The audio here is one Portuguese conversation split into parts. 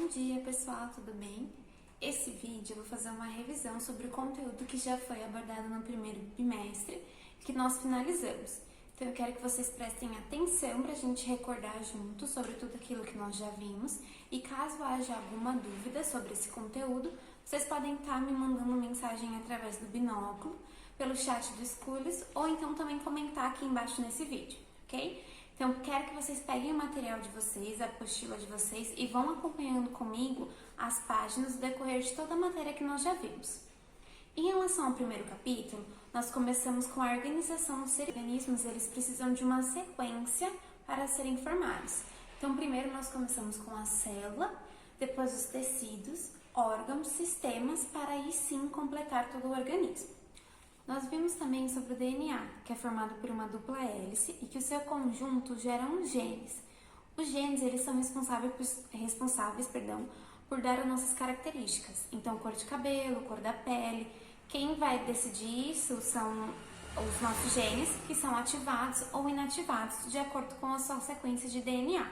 Bom dia, pessoal, tudo bem? Esse vídeo eu vou fazer uma revisão sobre o conteúdo que já foi abordado no primeiro bimestre, que nós finalizamos. Então eu quero que vocês prestem atenção para a gente recordar junto sobre tudo aquilo que nós já vimos, e caso haja alguma dúvida sobre esse conteúdo, vocês podem estar me mandando mensagem através do binóculo, pelo chat do Escolhas, ou então também comentar aqui embaixo nesse vídeo, ok? Então, quero que vocês peguem o material de vocês, a apostila de vocês e vão acompanhando comigo as páginas do decorrer de toda a matéria que nós já vimos. Em relação ao primeiro capítulo, nós começamos com a organização dos seres. Os organismos, eles precisam de uma sequência para serem formados. Então, primeiro nós começamos com a célula, depois os tecidos, órgãos, sistemas, para aí sim completar todo o organismo. Nós vimos também sobre o DNA, que é formado por uma dupla hélice e que o seu conjunto gera uns genes. Os genes, eles são responsáveis por dar as nossas características. Então, cor de cabelo, cor da pele. Quem vai decidir isso são os nossos genes, que são ativados ou inativados de acordo com a sua sequência de DNA.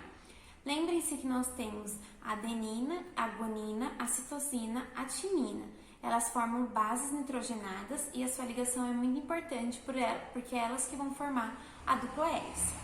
Lembrem-se que nós temos a adenina, a guanina, a citosina, a timina. Elas formam bases nitrogenadas e a sua ligação é muito importante porque é elas que vão formar a dupla hélice.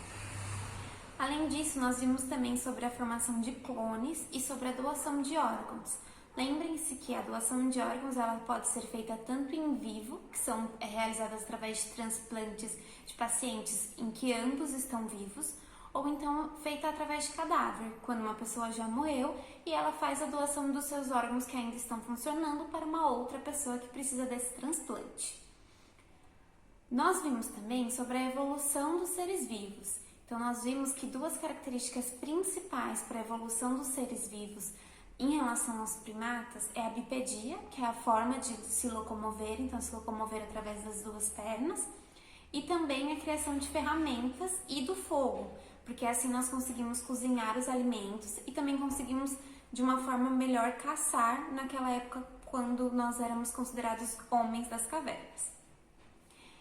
Além disso, nós vimos também sobre a formação de clones e sobre a doação de órgãos. Lembrem-se que a doação de órgãos ela pode ser feita tanto em vivo, que são realizadas através de transplantes de pacientes em que ambos estão vivos, ou então feita através de cadáver, quando uma pessoa já morreu e ela faz a doação dos seus órgãos que ainda estão funcionando para uma outra pessoa que precisa desse transplante. Nós vimos também sobre a evolução dos seres vivos. Então, nós vimos que duas características principais para a evolução dos seres vivos em relação aos primatas é a bipedia, que é a forma de se locomover, então se locomover através das duas pernas, e também a criação de ferramentas e do fogo, porque assim nós conseguimos cozinhar os alimentos e também conseguimos de uma forma melhor caçar naquela época quando nós éramos considerados homens das cavernas.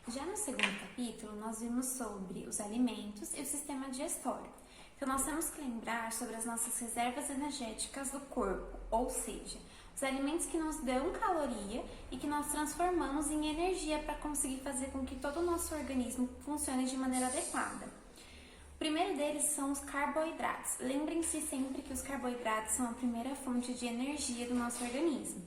Já no segundo capítulo, nós vimos sobre os alimentos e o sistema digestório. Então, nós temos que lembrar sobre as nossas reservas energéticas do corpo, ou seja, os alimentos que nos dão caloria e que nós transformamos em energia para conseguir fazer com que todo o nosso organismo funcione de maneira adequada. O primeiro deles são os carboidratos. Lembrem-se sempre que os carboidratos são a primeira fonte de energia do nosso organismo.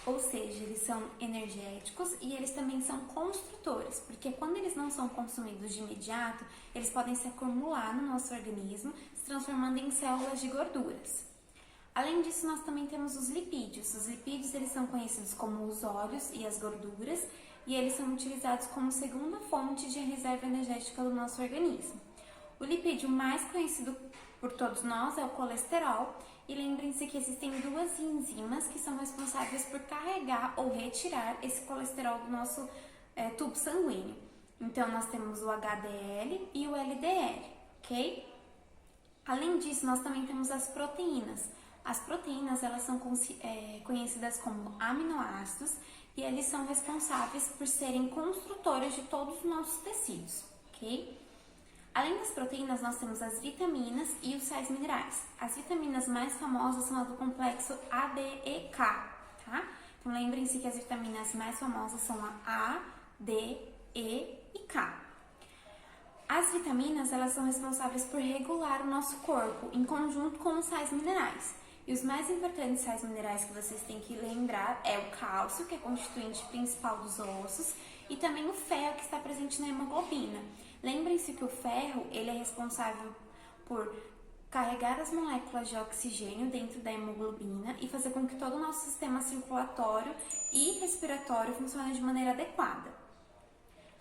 Ou seja, eles são energéticos e eles também são construtores, porque quando eles não são consumidos de imediato, eles podem se acumular no nosso organismo, se transformando em células de gorduras. Além disso, nós também temos os lipídios. Os lipídios, eles são conhecidos como os óleos e as gorduras, e eles são utilizados como segunda fonte de reserva energética do nosso organismo. O lipídio mais conhecido por todos nós é o colesterol, e lembrem-se que existem duas enzimas que são responsáveis por carregar ou retirar esse colesterol do nosso tubo sanguíneo. Então, nós temos o HDL e o LDL, ok? Além disso, nós também temos as proteínas. As proteínas, elas são conhecidas como aminoácidos e eles são responsáveis por serem construtores de todos os nossos tecidos, ok? Além das proteínas, nós temos as vitaminas e os sais minerais. As vitaminas mais famosas são as do complexo A, D e K, tá? Então, lembrem-se que as vitaminas mais famosas são a A, D, E e K. As vitaminas, elas são responsáveis por regular o nosso corpo, em conjunto com os sais minerais. E os mais importantes sais minerais que vocês têm que lembrar é o cálcio, que é constituinte principal dos ossos, e também o ferro, que está presente na hemoglobina. Lembrem-se que o ferro, ele é responsável por carregar as moléculas de oxigênio dentro da hemoglobina e fazer com que todo o nosso sistema circulatório e respiratório funcione de maneira adequada.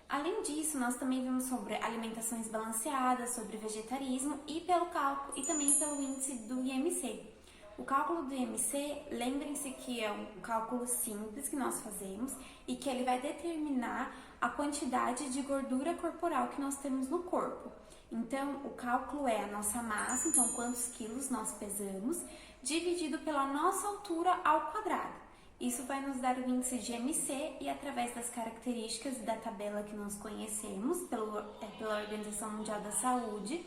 Além disso, nós também vimos sobre alimentações balanceadas, sobre vegetarismo e também pelo índice do IMC. O cálculo do IMC, lembrem-se que é um cálculo simples que nós fazemos e que ele vai determinar a quantidade de gordura corporal que nós temos no corpo. Então, o cálculo é a nossa massa, então quantos quilos nós pesamos, dividido pela nossa altura ao quadrado. Isso vai nos dar o índice de IMC e através das características da tabela que nós conhecemos pela Organização Mundial da Saúde,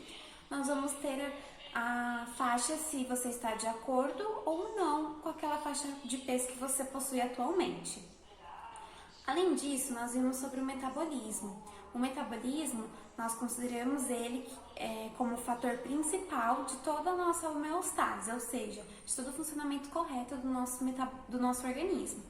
nós vamos ter a faixa se você está de acordo ou não com aquela faixa de peso que você possui atualmente. Além disso, nós vimos sobre o metabolismo. O metabolismo, nós consideramos ele como o fator principal de toda a nossa homeostase, ou seja, de todo o funcionamento correto do nosso organismo.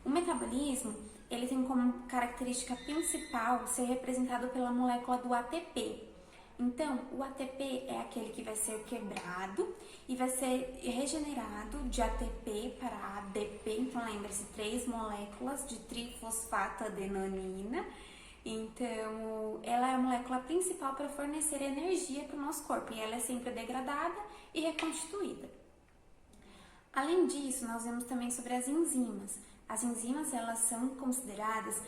O metabolismo, ele tem como característica principal ser representado pela molécula do ATP. Então, o ATP é aquele que vai ser quebrado e vai ser regenerado de ATP para ADP. Então, lembre-se, 3 moléculas de trifosfatoadenina. Então, ela é a molécula principal para fornecer energia para o nosso corpo e ela é sempre degradada e reconstituída. Além disso, nós vemos também sobre as enzimas. As enzimas, elas são consideradas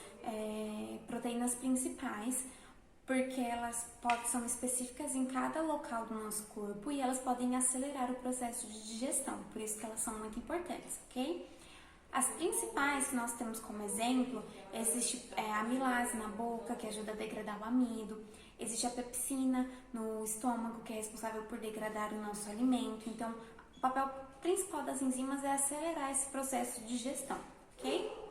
proteínas principais porque elas são específicas em cada local do nosso corpo e elas podem acelerar o processo de digestão, por isso que elas são muito importantes, ok? As principais que nós temos como exemplo, existe a amilase na boca, que ajuda a degradar o amido, existe a pepsina no estômago, que é responsável por degradar o nosso alimento. Então, o papel principal das enzimas é acelerar esse processo de digestão, ok?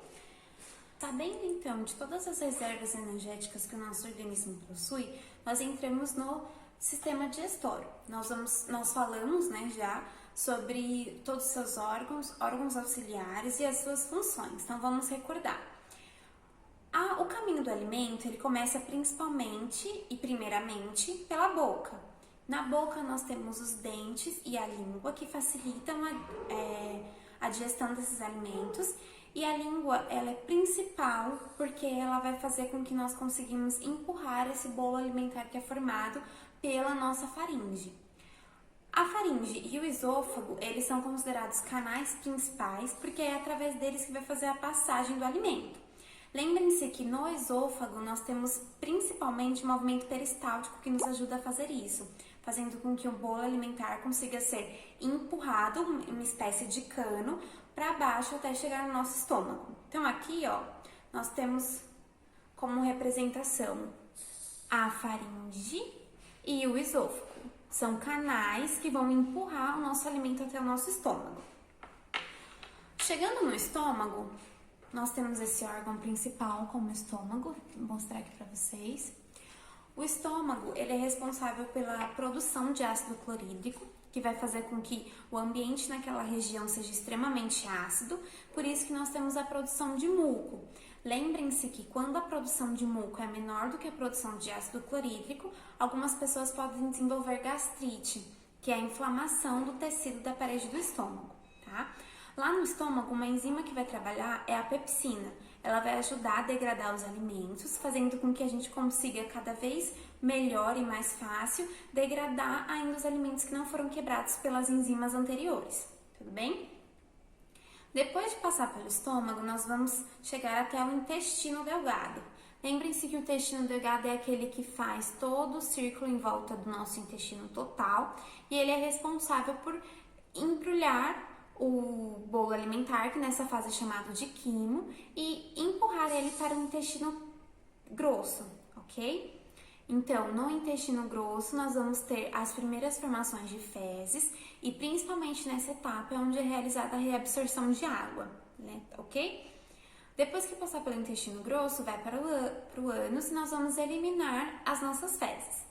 Sabendo então de todas as reservas energéticas que o nosso organismo possui, nós entramos no sistema digestório. Nós falamos, já sobre todos os seus órgãos auxiliares e as suas funções. Então vamos recordar. O caminho do alimento, ele começa principalmente e primeiramente pela boca. Na boca nós temos os dentes e a língua que facilitam a digestão desses alimentos. E a língua, ela é principal porque ela vai fazer com que nós conseguimos empurrar esse bolo alimentar que é formado pela nossa faringe. A faringe e o esôfago, eles são considerados canais principais porque é através deles que vai fazer a passagem do alimento. Lembrem-se que no esôfago nós temos principalmente o movimento peristáltico que nos ajuda a fazer isso, fazendo com que o bolo alimentar consiga ser empurrado, uma espécie de cano, para baixo até chegar no nosso estômago. Então aqui, nós temos como representação a faringe e o esôfago. São canais que vão empurrar o nosso alimento até o nosso estômago. Chegando no estômago, nós temos esse órgão principal como estômago, vou mostrar aqui para vocês. O estômago, ele é responsável pela produção de ácido clorídrico, que vai fazer com que o ambiente naquela região seja extremamente ácido, por isso que nós temos a produção de muco. Lembrem-se que quando a produção de muco é menor do que a produção de ácido clorídrico, algumas pessoas podem desenvolver gastrite, que é a inflamação do tecido da parede do estômago, tá? Lá no estômago, uma enzima que vai trabalhar é a pepsina. Ela vai ajudar a degradar os alimentos, fazendo com que a gente consiga cada vez melhor e mais fácil degradar ainda os alimentos que não foram quebrados pelas enzimas anteriores, tudo bem? Depois de passar pelo estômago, nós vamos chegar até o intestino delgado. Lembrem-se que o intestino delgado é aquele que faz todo o círculo em volta do nosso intestino total e ele é responsável por embrulhar o bolo alimentar, que nessa fase é chamado de quimo, e empurrar ele para o intestino grosso, ok? Então, no intestino grosso, nós vamos ter as primeiras formações de fezes e principalmente nessa etapa é onde é realizada a reabsorção de água, né? Ok? Depois que passar pelo intestino grosso, vai para o ânus e nós vamos eliminar as nossas fezes.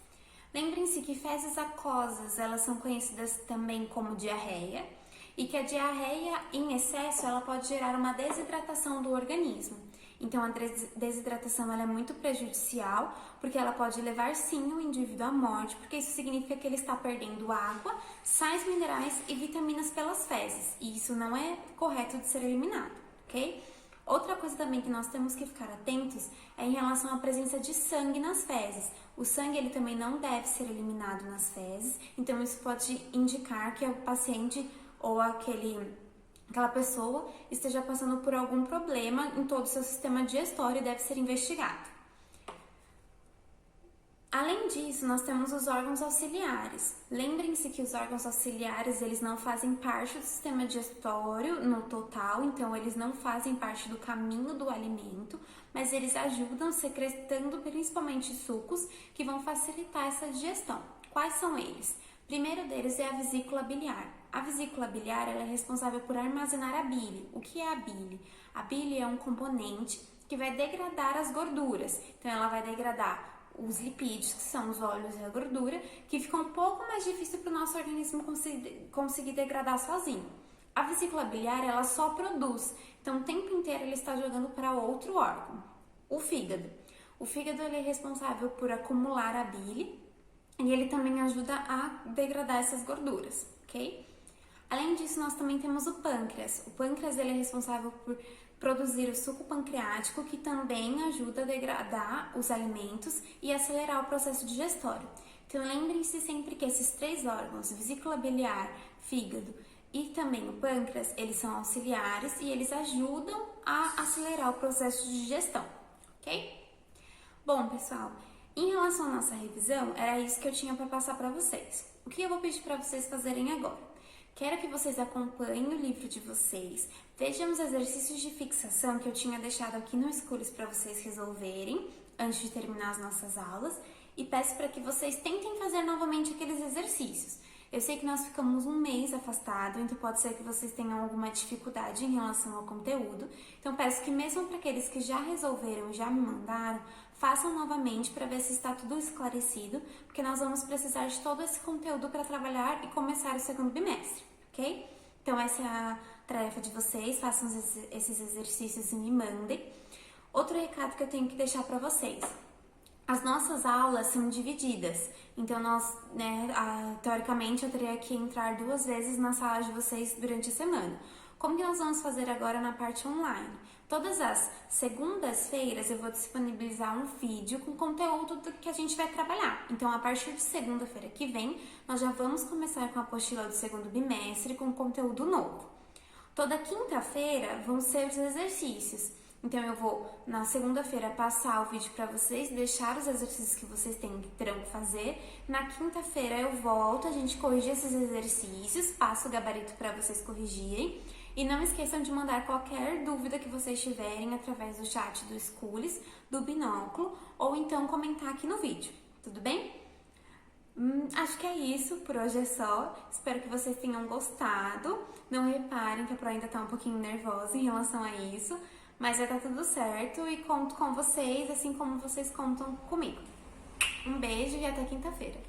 Lembrem-se que fezes aquosas, elas são conhecidas também como diarreia, e que a diarreia em excesso ela pode gerar uma desidratação do organismo. Então a desidratação ela é muito prejudicial porque ela pode levar sim o indivíduo à morte, porque isso significa que ele está perdendo água, sais minerais e vitaminas pelas fezes, e isso não é correto de ser eliminado, ok? Outra coisa também que nós temos que ficar atentos é em relação à presença de sangue nas fezes. O sangue ele também não deve ser eliminado nas fezes, então isso pode indicar que o paciente ou aquela pessoa esteja passando por algum problema em todo o seu sistema digestório e deve ser investigado. Além disso, nós temos os órgãos auxiliares. Lembrem-se que os órgãos auxiliares, eles não fazem parte do sistema digestório no total, então eles não fazem parte do caminho do alimento, mas eles ajudam secretando principalmente sucos que vão facilitar essa digestão. Quais são eles? Primeiro deles é a vesícula biliar. A vesícula biliar ela é responsável por armazenar a bile. O que é a bile? A bile é um componente que vai degradar as gorduras. Então, ela vai degradar os lipídios, que são os óleos e a gordura, que fica um pouco mais difícil para o nosso organismo conseguir degradar sozinho. A vesícula biliar, ela só produz, então o tempo inteiro ele está jogando para outro órgão, o fígado. O fígado ele é responsável por acumular a bile e ele também ajuda a degradar essas gorduras, ok? Além disso, nós também temos o pâncreas. O pâncreas ele é responsável por produzir o suco pancreático, que também ajuda a degradar os alimentos e acelerar o processo digestório. Então, lembrem-se sempre que esses três órgãos, vesícula biliar, fígado e também o pâncreas, eles são auxiliares e eles ajudam a acelerar o processo de digestão, ok? Bom, pessoal, em relação à nossa revisão, era isso que eu tinha para passar para vocês. O que eu vou pedir para vocês fazerem agora? Quero que vocês acompanhem o livro de vocês, vejam os exercícios de fixação que eu tinha deixado aqui no Schools para vocês resolverem antes de terminar as nossas aulas e peço para que vocês tentem fazer novamente aqueles exercícios. Eu sei que nós ficamos um mês afastado, então pode ser que vocês tenham alguma dificuldade em relação ao conteúdo. Então peço que mesmo para aqueles que já resolveram e já me mandaram, façam novamente para ver se está tudo esclarecido, porque nós vamos precisar de todo esse conteúdo para trabalhar e começar o segundo bimestre, ok? Então essa é a tarefa de vocês, façam esses exercícios e me mandem. Outro recado que eu tenho que deixar para vocês. As nossas aulas são divididas, então teoricamente eu teria que entrar 2 vezes na sala de vocês durante a semana. Como que nós vamos fazer agora na parte online? Todas as segundas-feiras eu vou disponibilizar um vídeo com conteúdo do que a gente vai trabalhar. Então, a partir de segunda-feira que vem, nós já vamos começar com a apostila do segundo bimestre com conteúdo novo. Toda quinta-feira vão ser os exercícios. Então, eu vou, na segunda-feira, passar o vídeo para vocês, deixar os exercícios que vocês terão que fazer. Na quinta-feira eu volto, a gente corrige esses exercícios, passo o gabarito para vocês corrigirem. E não esqueçam de mandar qualquer dúvida que vocês tiverem através do chat do Schools, do Binóculo, ou então comentar aqui no vídeo, tudo bem? Acho que é isso, por hoje é só. Espero que vocês tenham gostado. Não reparem que a Pro ainda tá um pouquinho nervosa em relação a isso, mas vai dar tudo certo e conto com vocês, assim como vocês contam comigo. Um beijo e até quinta-feira.